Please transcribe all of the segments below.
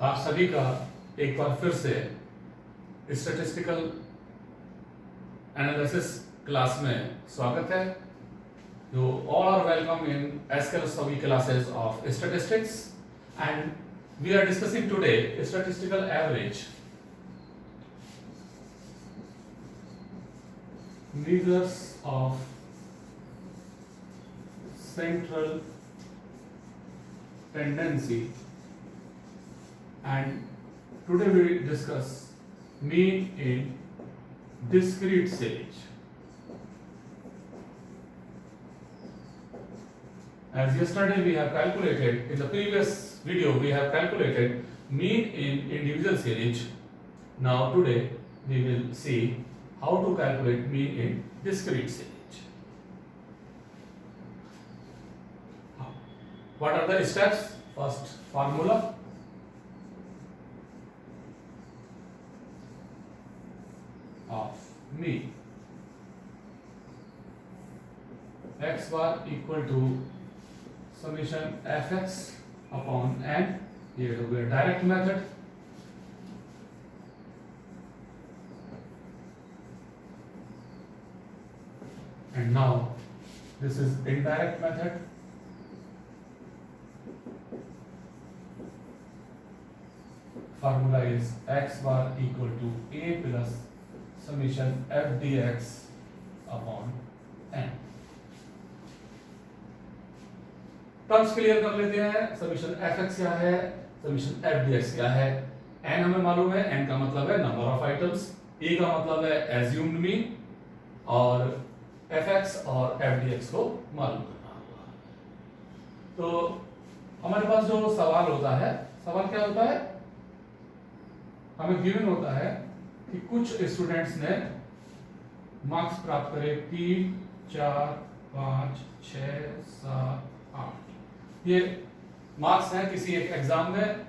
आप सभी का एक बार फिर से स्टैटिस्टिकल एनालिसिस क्लास में स्वागत है। You all are welcome in SKLSW classes of statistics, and we are discussing today statistical average, measures of central tendency, and today we will discuss mean in discrete series. As yesterday we have calculated, in the previous video we have calculated mean in individual series. Now today we will see how to calculate mean in discrete series. What are the steps? First, formula. Of mean. X bar equal to summation fx upon n. Here will be a direct method. And now this is indirect method. Formula is x bar equal to a plus summation f dx upon n. Terms clear कर लेते हैं। Summation fx क्या है, summation f dx क्या है। n हमें मालूम है, n का मतलब है नंबर ऑफ आइटम्स, e का मतलब है एज्यूम्ड मीन, और fx और f dx को मालूम करना होगा। तो हमारे पास जो सवाल होता है, सवाल क्या होता है, हमें गिवन होता है कि कुछ स्टूडेंट्स ने मार्क्स प्राप्त करे 3, 4, 5, 6, 7, 8। ये मार्क्स हैं किसी एक एग्जाम में,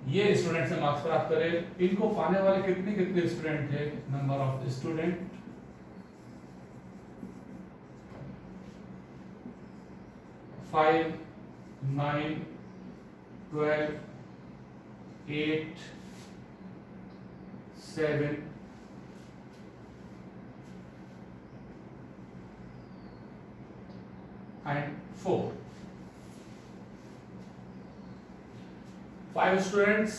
ये स्टूडेंट्स ने मार्क्स प्राप्त करे। इनको पाने वाले कितने कितने स्टूडेंट थे, number of student 5, 9, 12, 8, 7, and 4. 5 students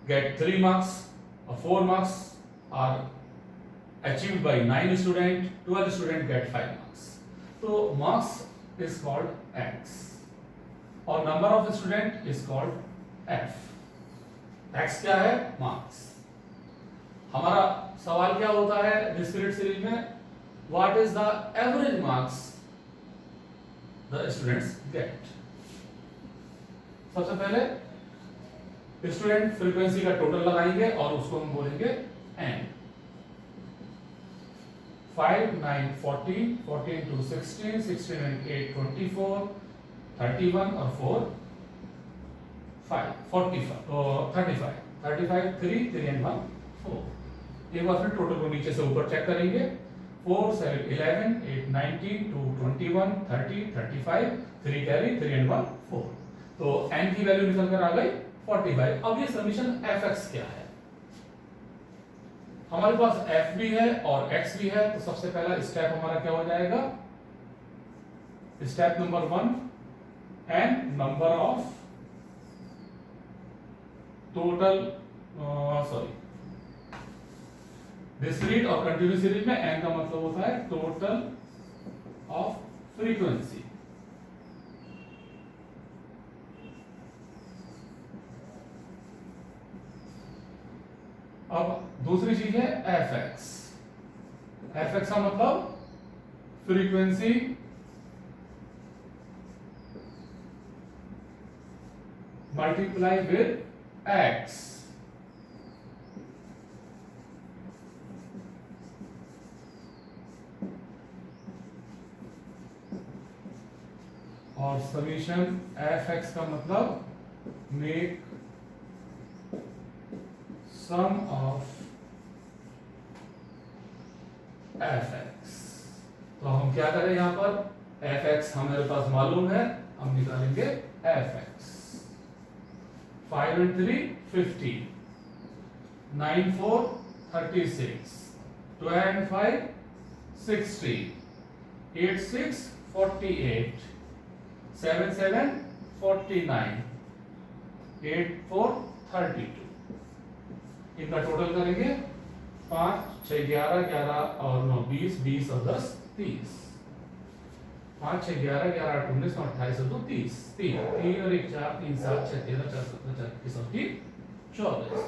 get 3 marks, or 4 marks are achieved by 9 students, 12 students get 5 marks. So marks is called x, or number of student is called f. x क्या है, marks. हमारा सवाल क्या होता है discrete series में, what is the average marks the students gate. सबसे पहले स्टूडेंट फ्रीक्वेंसी का टोटल लगाएंगे और उसको हम बोलेंगे n। 5, 9, 14, 14 to 16, 16 and 8, 24, 31 और 4, 5, 45, 35, 35, 3, 3 and 1, 4। एक बार फिर टोटल को नीचे से ऊपर चेक करेंगे। 4, 7, 11, 8, 19, 2, 21, 30, 35, 3 कैरी, 3 and 1, 4। तो n की वैल्यू निकल कर आ गई 45। अब ये समीशन fx क्या है, हमारे पास f भी है और x भी है। तो सबसे पहला स्टेप हमारा क्या हो जाएगा, step number 1, n number of total discrete और कंटिन्यूअस सीरीज में n का मतलब होता है टोटल ऑफ फ्रीक्वेंसी। अब दूसरी चीज है fx। fx का मतलब फ्रीक्वेंसी मल्टीप्लाई विद x। और समीशन fx का मतलब मेक सम ऑफ fx। तो हम क्या करें, यहां पर fx हमारे पास मालूम है, हम निकालेंगे fx। 5 and 3 15, 9 4 36, 12 and 5 60, 8 6 48, 7 7 49, 8 4 32। इनका टोटल करेंगे 5 6 11 11 और 9 20 20 और 10 30। 5 6 11 11 8 19 28 और 2 30, 3 3 और 1 4 3 7 6 13 4 17 4 21 और 3 24।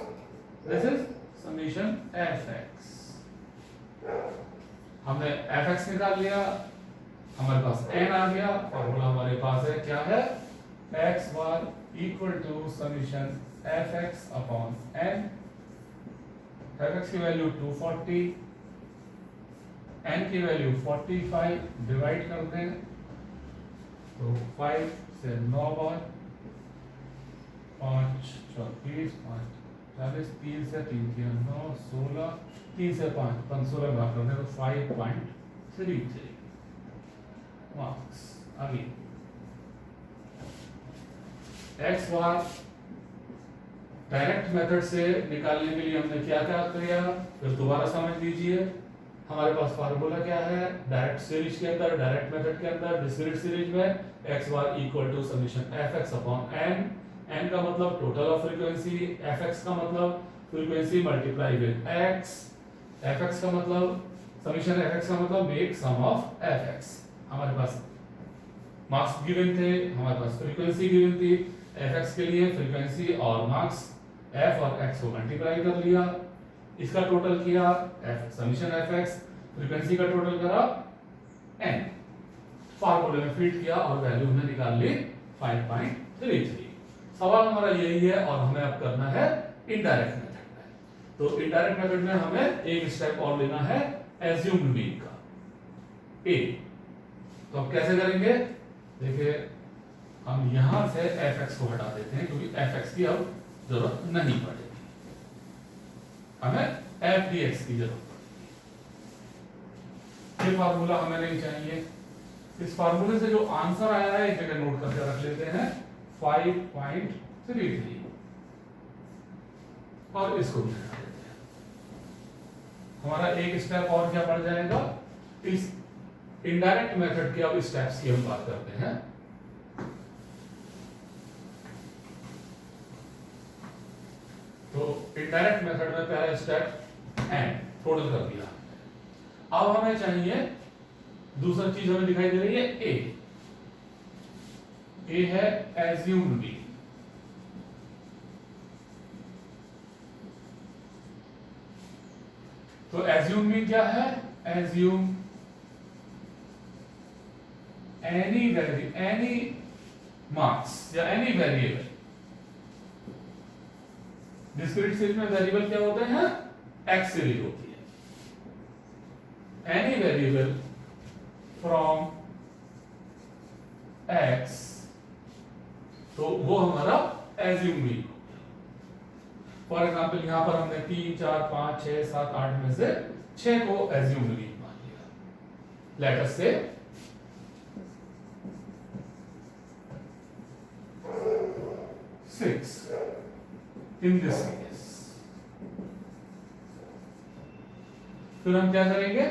This is summation fx। हमने fx निकाल लिया, हमारे पास n आ गया। फॉर्मूला हमारे पास है, क्या है? x bar equal to summation fx upon n। fx की वैल्यू 240, n की वैल्यू 45, डिवाइड कर दें तो 5 से 9 बार 5 24 5 40, 3 से 3 किया 9 16, 3 से 5 16 में आप तो 5.33 मार्क्स। आगे x बार डायरेक्ट मेथड से निकालने के लिए हमने क्या क्या किया, फिर दोबारा समझ लीजिए। हमारे पास फार्मूला क्या है? डायरेक्ट सीरीज के अंदर, डायरेक्ट मेथड के अंदर, डिस्क्रीट सीरीज में x bar equal to summation fx upon n। n का मतलब टोटल ऑफ फ्रीक्वेंसी, fx का मतलब frequency multiply with x, fx का मतलब समीशन fx का मतलब मेक सम ऑफ fx। हमारे पास मार्क्स गिवन थे, हमारे पास फ्रीक्वेंसी गिवन थी। fx के लिए फ्रीक्वेंसी और मार्क्स f और x को मल्टीप्लाई कर लिया, इसका टोटल किया f समीशन fx, फ्रीक्वेंसी का टोटल करा n, फार्मूले में फिट किया और वैल्यू हमने निकाल ली 5.33। सवाल हमारा यही है और हमें अब करना है इनडायरेक्ट मेथड में। तो इनडायरेक्ट मेथड में हमें एक स्टेप और लेना है एज्यूम्ड मीन का a। तो अब कैसे करेंगे? देखिए हम यहां से fx को हटा देते हैं क्योंकि fx की अब जरूरत नहीं पड़ेगी, हमें f dx की जरूरत पड़ेगी। ये फार्मूला हमें नहीं चाहिए। इस फार्मूले से जो आंसर आया है एक जगह नोट करके रख लेते हैं 5.33 और इसको भी हटा देते हैं। हमारा एक स्टेप और क्या पड़ जाएगा? इस इनडायरेक्ट मेथड के अब स्टेप्स की हम बात करते हैं। तो इनडायरेक्ट मेथड में पहला स्टेप एंड टोटल कर दिया। अब हमें चाहिए दूसरी चीज, हमें दिखाई दे रही है ए है एज्यूम्ड मीन। तो एज्यूम मीन क्या है? एज्यूम एनी मार्क्स या एनी वेरिएबल। डिस्क्रीट सीरीज में वेरिएबल क्या होते हैं? एक्स सीरीज होती है। एनी वेरिएबल फ्रॉम एक्स, तो वो हमारा एज्यूम मीन। फॉर एग्जाम्पल यहां पर हमने 3 4 5 6 7 8 में से 6 को एज्यूम मीन मान लिया। लेट अस से 6 in this case। फिर हम क्या करेंगे?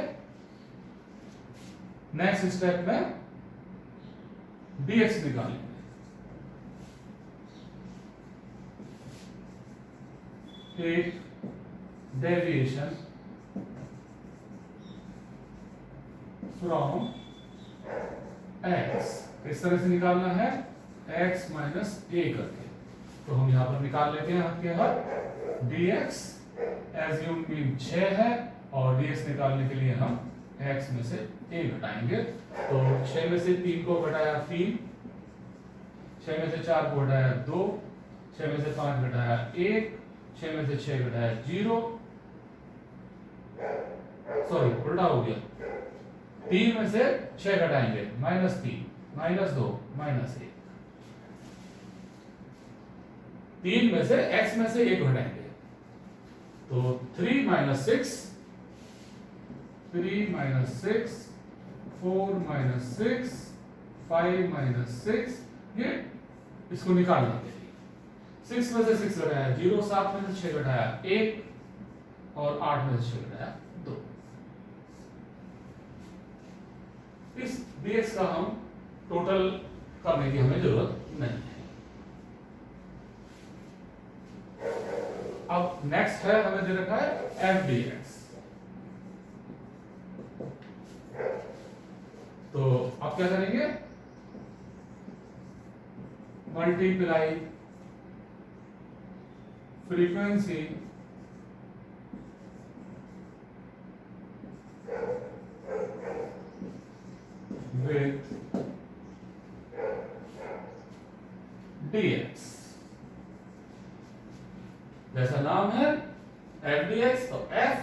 नेक्स्ट स्टेप में dx निकालेंगे। एक डेविएशन फ्रॉम x, इस तरह से निकालना है x माइनस a करके। तो हम यहां पर निकाल लेते हैं आपके हर dx एज्यूम मीन 6 है और dx निकालने के लिए हम x में से a घटाएंगे। तो 6 में से 3 को घटाया 3, 6 में से 4 को घटाया 2, 6 में से 5 घटाया 1, 6 में से 6 घटाया 0, सॉरी उल्टा हो गया। 3 में से 6 घटाएंगे -3, -2, -1। 3 में से x में से 1 घटाएंगे तो 3 - 6, 3 - 6, 4 - 6, 5 - 6, ये इसको निकालने के लिए 6 में से 6 घटाया 0, 7 में से 6 घटाया 1 और 8 में से 6 घटाया 2। इस dx का हम टोटल करने की हमें जरूरत नहीं है। अब नेक्स्ट है, हमें दे रखा है f dx। तो अब क्या करेंगे, मल्टीप्लाई फ्रीक्वेंसी विथ dx। जैसा नाम है f dx, तो f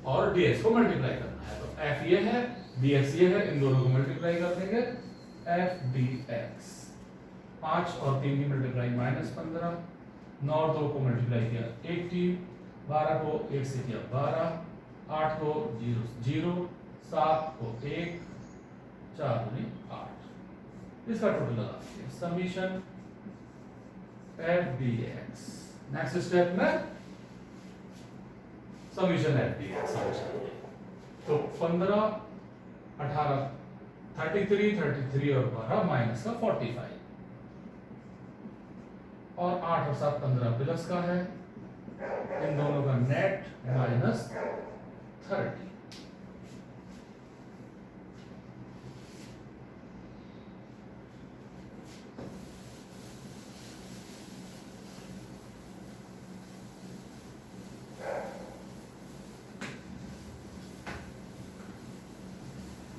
और dx को मल्टीप्लाई करना है। तो f ये है, dx ये है, इन दोनों को मल्टीप्लाई कर देंगे, f dx। 5 और 3 की मल्टीप्लाई -15, 9 और 2 को मल्टीप्लाई किया 18, 12 को 1 से किया 12, 8 को 0 0, 7 को 1, 4 दूनी 8। इसका टोटल लगा दिया, summation f dx। Next step में समीशन f dx। तो 15, 18, 33, 33 और 12 माइनस का 45 और 8 और 7 15 प्लस का है, इन दोनों का नेट -30।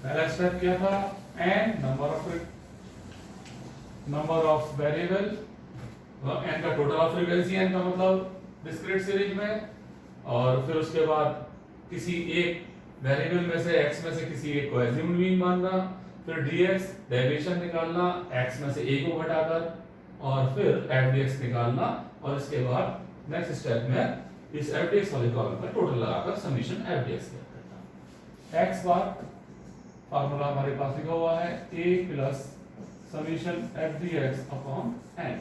पहला स्टेप क्या था, n number of variable, n का टोटल ऑफ फ्रीक्वेंसी, n का मतलब डिस्क्रीट सीरीज में, और फिर उसके बाद किसी एक वेरिएबल में से x में से किसी एक को एज्यूम्ड मीन मानना, फिर dx डेविएशन निकालना x में से a को घटाकर, और फिर f dx निकालना, और इसके बाद नेक्स्ट स्टेप में इस f dx वाले कॉलम का टोटल लगाकर समीशन f dx करना। x बार फार्मूला हमारे पास लिखा हुआ है a plus summation f dx upon n।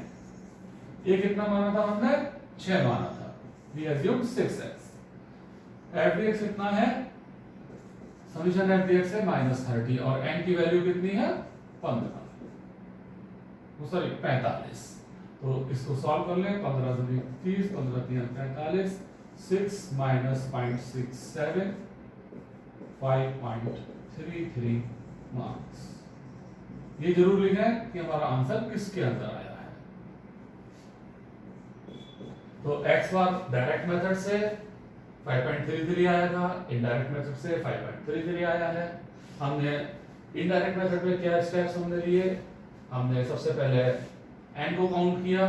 ये कितना माना था हमने, 6 माना था, we assumed 6x। f dx कितना है, समीशन f dx है -30 और n की वैल्यू कितनी है 15, सॉरी 45। तो इसको सॉल्व कर लें, 15 दूनी 30, 15 3 45, 6 माइनस 0.67, 5.33 मार्क्स। ये जरूर लिखें कि हमारा आंसर किसके अंदर आया है। तो x बार डायरेक्ट मेथड से 5.33 आया था, इनडायरेक्ट मेथड से 5.33 आया है। हमने इनडायरेक्ट मेथड में क्या स्टेप्स हमने लिए, हमने सबसे पहले n को काउंट किया,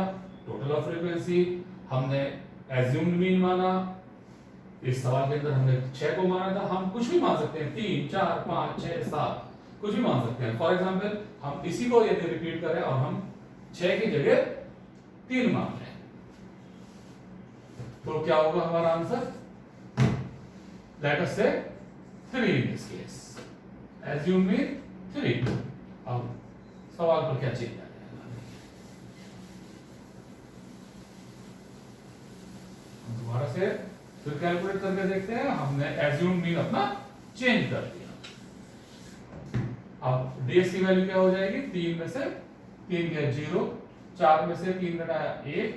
टोटल ऑफ फ्रीक्वेंसी, हमने एज्यूम्ड मीन माना, इस सवाल के अंदर हमने 6 को माना था, हम कुछ भी मान सकते हैं, 3 4 5 6 7 कुछ भी मान सकते हैं। फॉर एग्जांपल हम इसी को यदि रिपीट करें और हम 6 की जगह 3 मान लें, तो क्या होगा हमारा आंसर, लेट अस से 3 in this case, assume mean 3। अब सवाल पर क्या चेंज आ जाएगा, दोबारा से फिर कैलकुलेट करके देखते हैं। हमने एज्यूम मीन अपना चेंज कर दिया। अब dx की वैल्यू क्या हो जाएगी, 3 में से 3 गया 0, 4 में से 3 घटाया 1,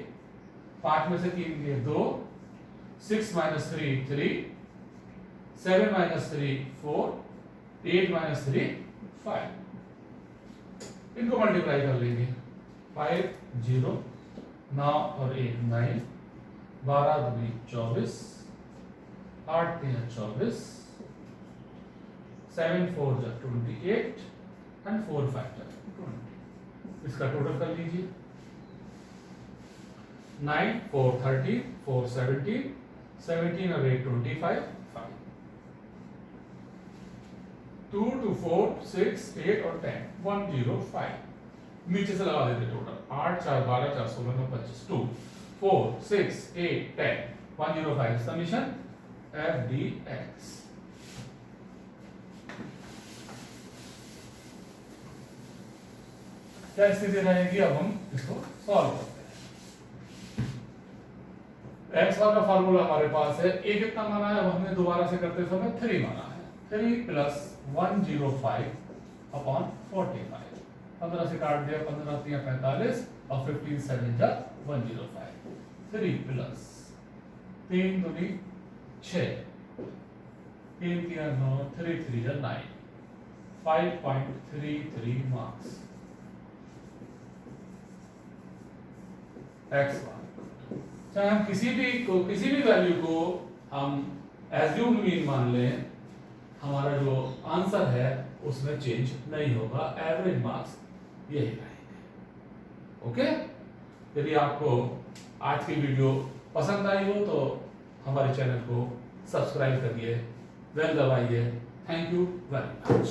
5 में से 3 गए 2, 6 माइनस 3 3, 7 माइनस 3 4, 8 माइनस 3 5। इनको मल्टीप्लाई कर लेंगे, 5 0, 9 और 1 9, 12 दूनी 24, 8 3 24, 7 4 28 एंड 4 5 20। इसका टोटल कर लीजिए, 9 4 30, 4 17, 17 और 8 25, 5, 2 2 4 6 8 और 10 105। नीचे से लगा देते टोटल, 8 4 12 4 16 9 25, 2 4 6 8 10 105, समीशन f dx। क्या स्थिति रहेगी, अब हम इसको सॉल्व करते हैं। एक्स बार का फार्मूला हमारे पास है, ए कितना माना है, हमने दोबारा से करते समय 3 माना है, 3 प्लस 105 अपॉन 45, 15 से काट दिया, 15 3 45 और 15 7 जा 105, 3 प्लस 3 दूनी 6, 3 3 9, 3 3 जा 9, 5.33 मार्क्स एक्स बार। चाहे हम किसी भी वैल्यू को हम एज्यूम्ड मीन मान लें, हमारा जो आंसर है उसमें चेंज नहीं होगा, एवरेज मार्क्स यही रहेंगे। ओके, यदि आपको आज की वीडियो पसंद आई हो तो हमारे चैनल को सब्सक्राइब करिए, बेल दबाइए। Thank you very much.